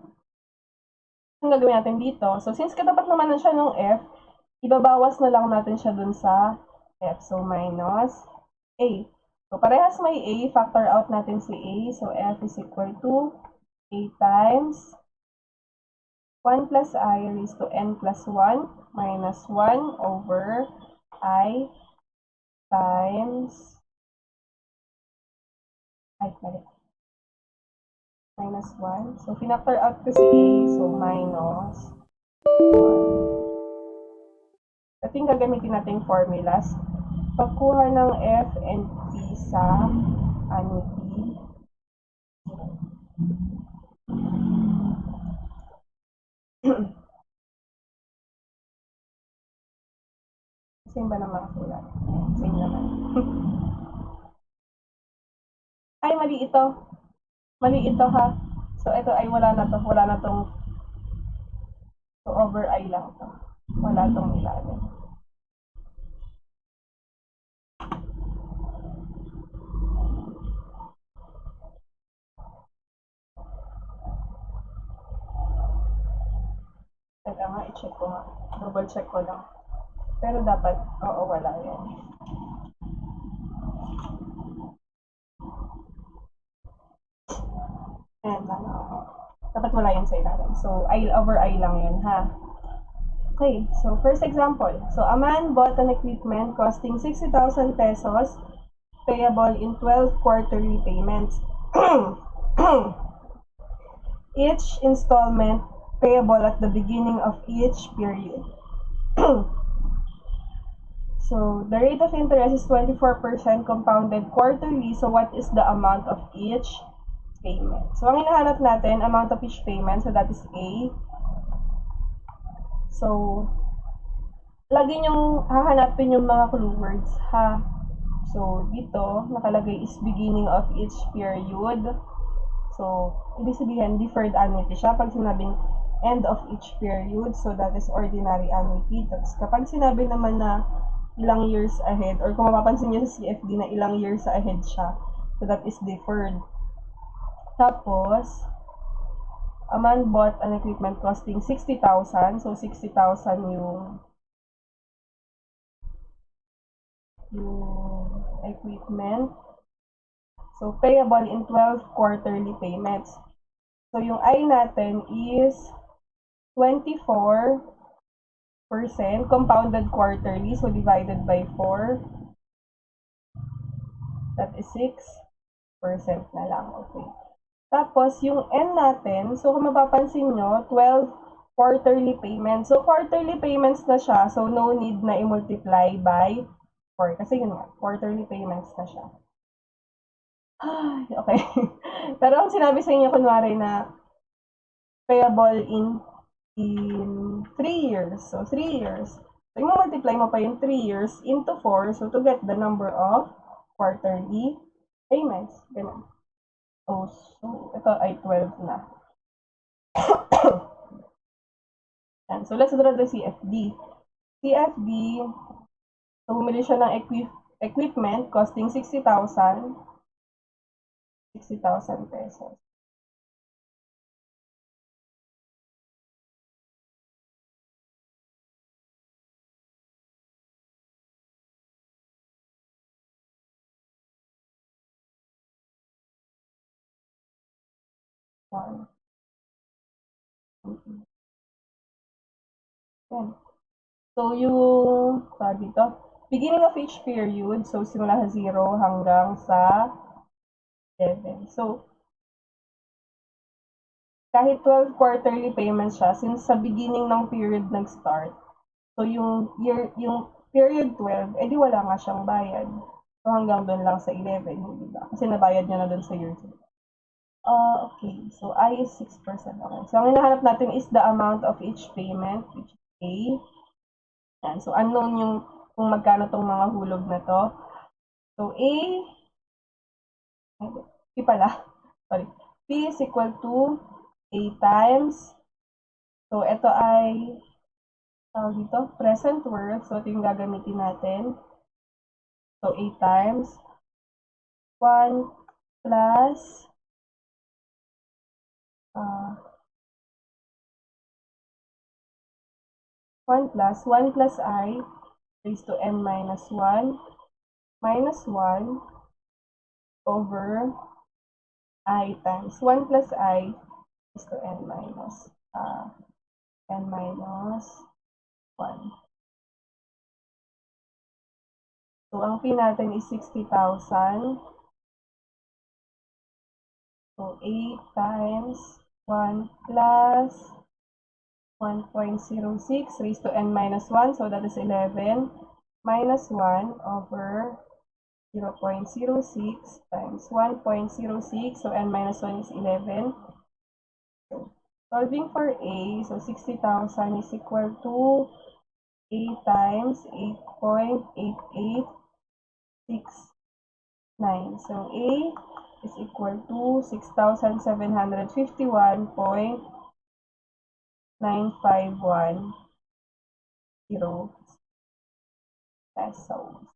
Speaker 1: Ang gagawin natin dito, so since katapat naman na siya ng F, ibabawas na lang natin siya dun sa F. So, minus A. So, parehas may A, factor out natin si A. So, F is equal to A times 1 plus I raised to N plus 1 minus 1 over I times minus 1. So, pinactor out ko si A. So, minus 1. Ito yung gagamitin nating formulas. Pagkuha ng F and P sa annuity. Same ba naman sulat? Same naman. Ay, mali ito. Mali ito ha. So, ito ay wala na to. Wala na tong so, over I lang to. Wala tong ilalim. Teka nga, i-check ko nga. Double check ko lang. Pero dapat, oo, wala yan. Ayan lang. Dapat wala yan sa ilalim. So, I over I lang yan, ha? Okay, so first example. So, a man bought an equipment costing 60,000 pesos payable in 12 quarterly payments. Each installment payable at the beginning of each period. So, the rate of interest is 24% compounded quarterly. So, what is the amount of each payment? So, ang hinahanap natin, amount of each payment. So, that is A. So, lagi nyong hahanapin yung mga clue words, ha? So, dito, nakalagay is beginning of each period. So, ibig sabihin, deferred annuity siya. Pag sinabing end of each period, so that is ordinary annuity. Tapos, kapag sinabi naman na ilang years ahead, or kung mapapansin niyo sa CFD na ilang years ahead siya, so that is deferred. Tapos, a man bought an equipment costing 60,000. So, 60,000 yung equipment. So, payable in 12 quarterly payments. So, yung I natin is 24% compounded quarterly. So, divided by 4. That is 6% na lang. Okay. Tapos, yung N natin, so kung mapapansin nyo, 12 quarterly payments. So, quarterly payments na siya. So, no need na i-multiply by 4. Kasi yun nga, quarterly payments na siya. Okay. Pero ang sinabi sa inyo, kunwari na payable in 3 years. So, 3 years. So, i-multiply mo pa yung 3 years into 4. So, to get the number of quarterly payments. Ganun. Oh, so, ito ay 12 na. And so, let's draw the CFD. CFD, so, bumili siya ng equipment costing 60,000 pesos. Yan. So, yung, sabi dito, beginning of each period, so, simula sa 0 hanggang sa 7. So, kahit 12 quarterly payments siya, since sa beginning ng period nag-start, so, yung period 12, edi wala nga siyang bayad. So, hanggang doon lang sa 11, hindi ba? Kasi nabayad niya na doon sa year 2. Okay. So, I is 6%. Okay. So, ang hinahanap natin is the amount of each payment, which is A. Yan. So, unknown yung kung magkano tong mga hulog na to. So, A, P pala. Sorry. P is equal to A times. So, ito ay, tawag dito, present worth. So, ito yung gagamitin natin. So, A times 1 plus 1 plus I raised to n minus 1 over I times 1 plus I raised to n minus 1. So, ang P natin is 60,000. So, 8 times 1 plus 1.06 raised to n minus 1. So, that is 11 minus 1 over 0.06 times 1.06. So, n minus 1 is 11. So, solving for A, so 60,000 is equal to A times 8.8869. So, A is equal to 6,751.951 pesos.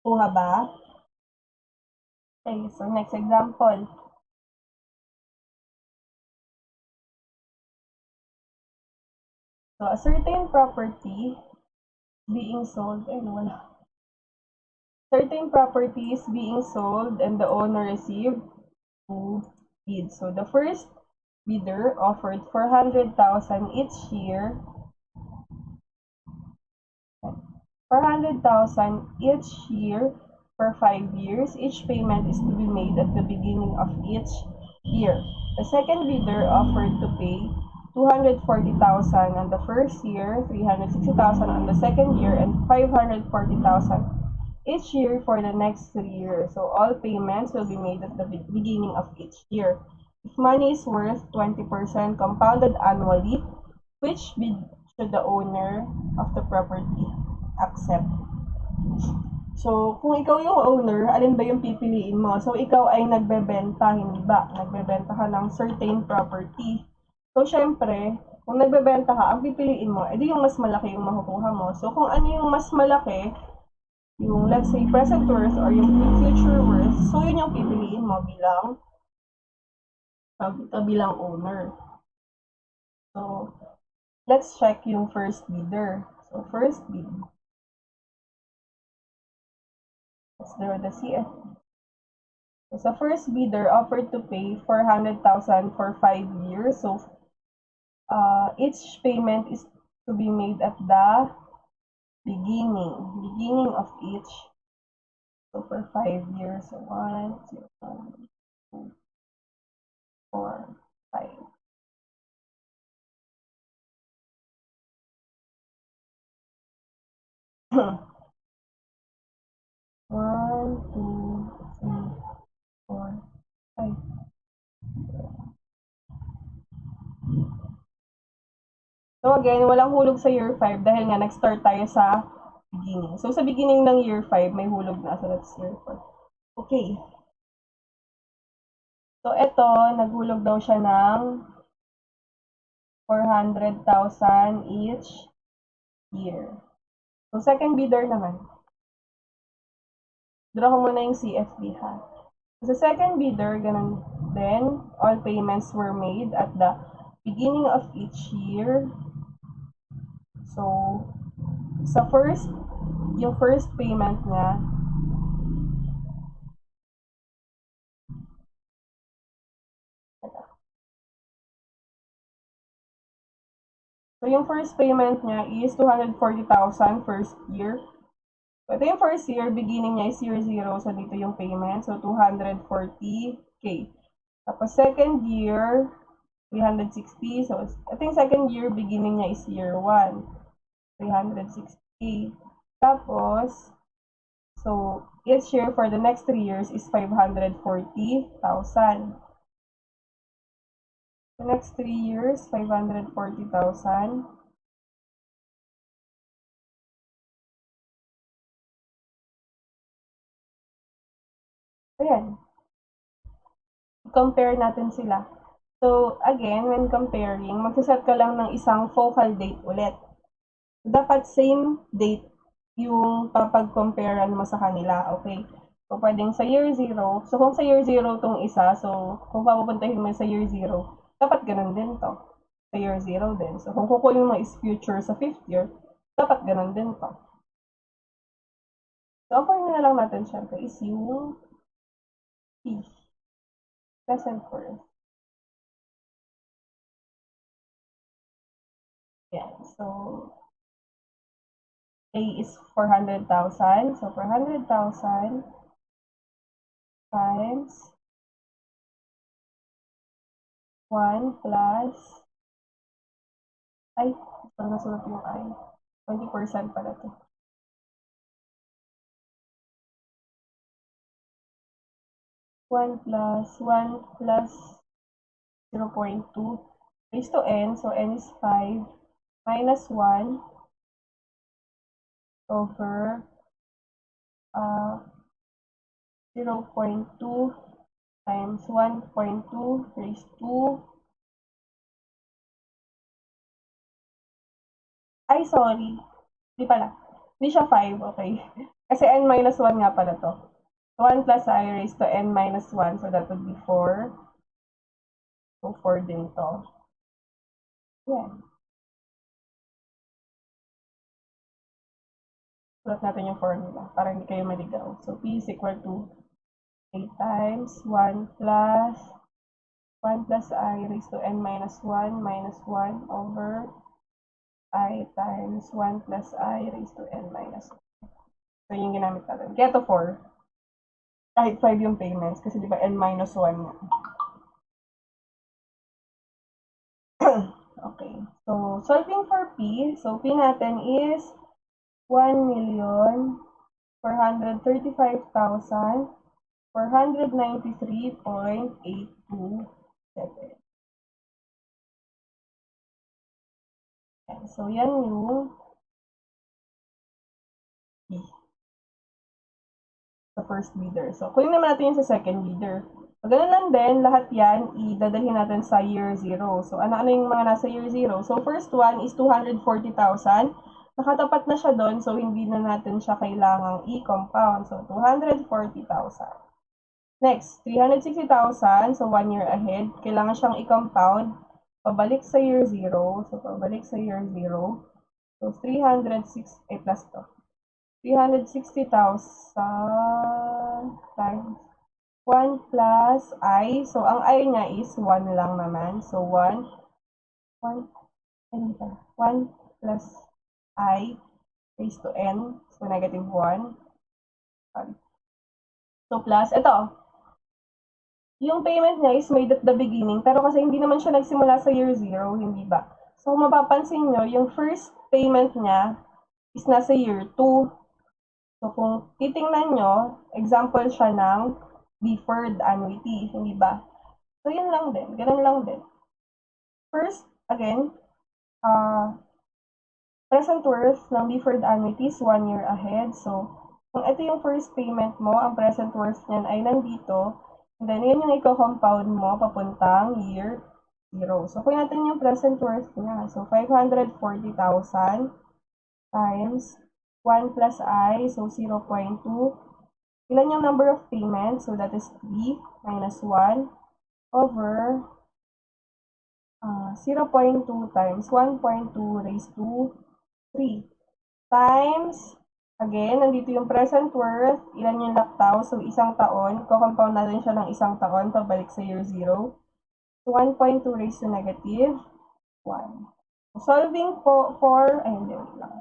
Speaker 1: Kuha ba? Okay, so next example. So, a certain property being sold, certain property is being sold and the owner received 2 bids. So, the first bidder offered 400,000 each year, 400,000 each year for 5 years. Each payment is to be made at the beginning of each year. The second bidder offered to pay 240,000 on the first year, 360,000 on the second year, and 540,000 each year for the next 3 years. So all payments will be made at the beginning of each year. If money is worth 20% compounded annually, which bid should the owner of the property accept? So, kung ikaw yung owner, alin ba yung pipiliin mo? So, ikaw ay nagbebenta, hindi ba? Nagbebenta ka ng certain property. So, syempre, kung nagbebenta ka, ang pipiliin mo, edi yung mas malaki yung makukuha mo. So, kung ano yung mas malaki, yung let's say present worth or yung future worth, so yun yung pipiliin mo bilang owner. So, let's check yung first bidder. So, first bid. Let's draw the CF. So, first bidder offered to pay 400,000 for 5 years. So, each payment is to be made at the beginning of each. So, for 5 years, so 1, 0, 1, 2, 4, 5. One, two, three, 4, 5. So again, walang hulog sa year 5 dahil nga nag-start tayo sa beginning. So sa beginning ng year 5, may hulog na. So that's year 4. Okay. So ito, naghulog daw siya ng 400,000 each year. So second bidder naman. Draw ko muna yung CFB ha. So sa second bidder, ganun din, all payments were made at the beginning of each year. So, yung first payment niya, so yung first payment niya is 240,000 first year. So, ito yung first year, beginning niya is year 0. So, dito yung payment. So, 240K. Tapos, second year, 360. So, ito yung second year, beginning niya is year 1. 360K. Tapos, so, each year for the next 3 years is 540,000. The next 3 years, 540,000. Ayan. Compare natin sila. So, again, when comparing, magsaset ka lang ng isang focal date ulit. Dapat same date yung papag-comparean mo sa kanila, okay? So, pwedeng sa year 0. So, kung sa year 0 tong isa, so, kung papupuntahin mo sa year 0, dapat ganun din to. Sa year 0 din. So, kung kukunin mo is future sa 5th year, dapat ganun din to. So, ang formula lang natin, syempre, is yung P. Present worth. Yan. So, A is 400,000. So, 400,000 times 1 plus, ay, parang nasulat yung I. 20% pala to. 1 plus 0.2 raised to n. So, n is 5 minus 1 over 0.2 times 1.2 raised to, ay, sorry. Di pala. Hindi siya 5, okay. Kasi n minus 1 nga pala to. 1 plus I raised to n minus 1. So, that would be 4. So, 4 din to. Yan. Sulat natin yung formula para hindi kayo maligaw. So, P is equal to 8 times 1 plus 1 plus I raised to n minus 1 over I times 1 plus I raised to n minus 1. So, yung ginamit natin. Kaya to 4. Kahit 5 yung payments. Kasi di ba n minus 1 na. Okay. So, solving for P. So, P natin is 1,435,493.827. So, yan yung P sa first bidder. So, kunin naman natin yung sa second bidder. So, ganun lang din, lahat yan, idadalhin natin sa year 0. So, ano-ano yung mga nasa year 0? So, first one is 240,000. Nakatapat na siya doon, so hindi na natin siya kailangang i-compound. So, 240,000. Next, 360,000. So, 1 year ahead. Kailangan siyang i-compound. Pabalik sa year 0. So, pabalik sa year 0. So, 306, plus to. 360,000 times 1 plus I. So, ang I niya is 1 lang naman. So, 1 plus I raised to n. So, negative 1. So, plus, ito. Yung payment niya is made at the beginning. Pero kasi hindi naman siya nagsimula sa year 0, hindi ba? So, kung mapapansin nyo, yung first payment niya is nasa year 2. So, kung titingnan nyo, example siya ng deferred annuity, hindi ba? So, yun lang din. Ganun lang din. First, again, present worth ng deferred annuity is 1 year ahead. So, kung ito yung first payment mo, ang present worth niyan ay nandito. And then, yan yung i-compound mo papuntang year 0. So, kung natin yung present worth niya. So, 540,000 times 1 plus I, so 0.2. Ilan yung number of payments? So, that is 3 minus 1 over 0.2 times 1.2 raised to 3 times, again, nandito yung present worth, ilan yung laktaw? So, isang taon. Ko-compound natin siya ng isang taon pabalik sa year 0. So, 1.2 raised to negative 1. Solving po for, ay hindi, wait lang.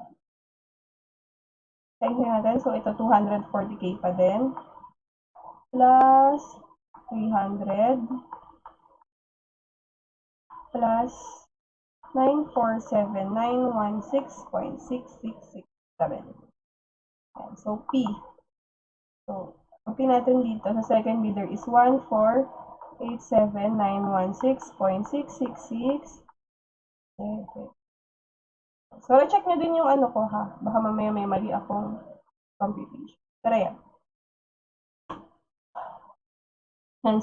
Speaker 1: Check natin. So, ito 240k pa din. Plus 300 plus 947,916.6667. So, P. So, ang P natin dito sa second bidder is 1,487,916.666. So, check nyo din yung ano ko ha. Baka mamaya may mali akong computation. Pero yan.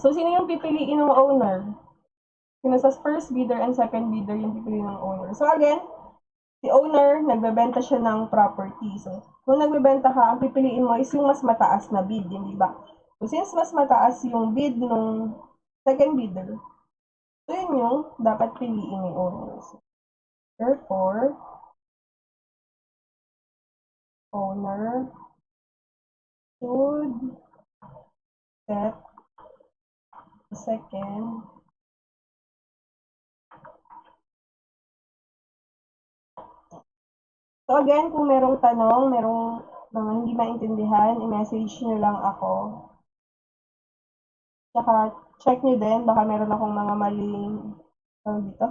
Speaker 1: So, sino yung pipiliin ng owner? Sino sa first bidder and second bidder yung pipiliin ng owner? So, again, si owner, nagbebenta siya ng property. So, kung nagbebenta ka, ang pipiliin mo is yung mas mataas na bid, hindi ba? So, since mas mataas yung bid ng second bidder, so yun yung dapat piliin ni owner. So, therefore, owner should set the second So, again, kung merong tanong, merong mga hindi maintindihan, i-message nyo lang ako. Tsaka, check nyo din, baka meron akong mga maling, dito?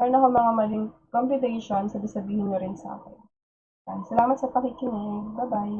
Speaker 1: Meron akong mga maling computation, sabihin nyo rin sa akin. Salamat sa pakikinig. Bye-bye.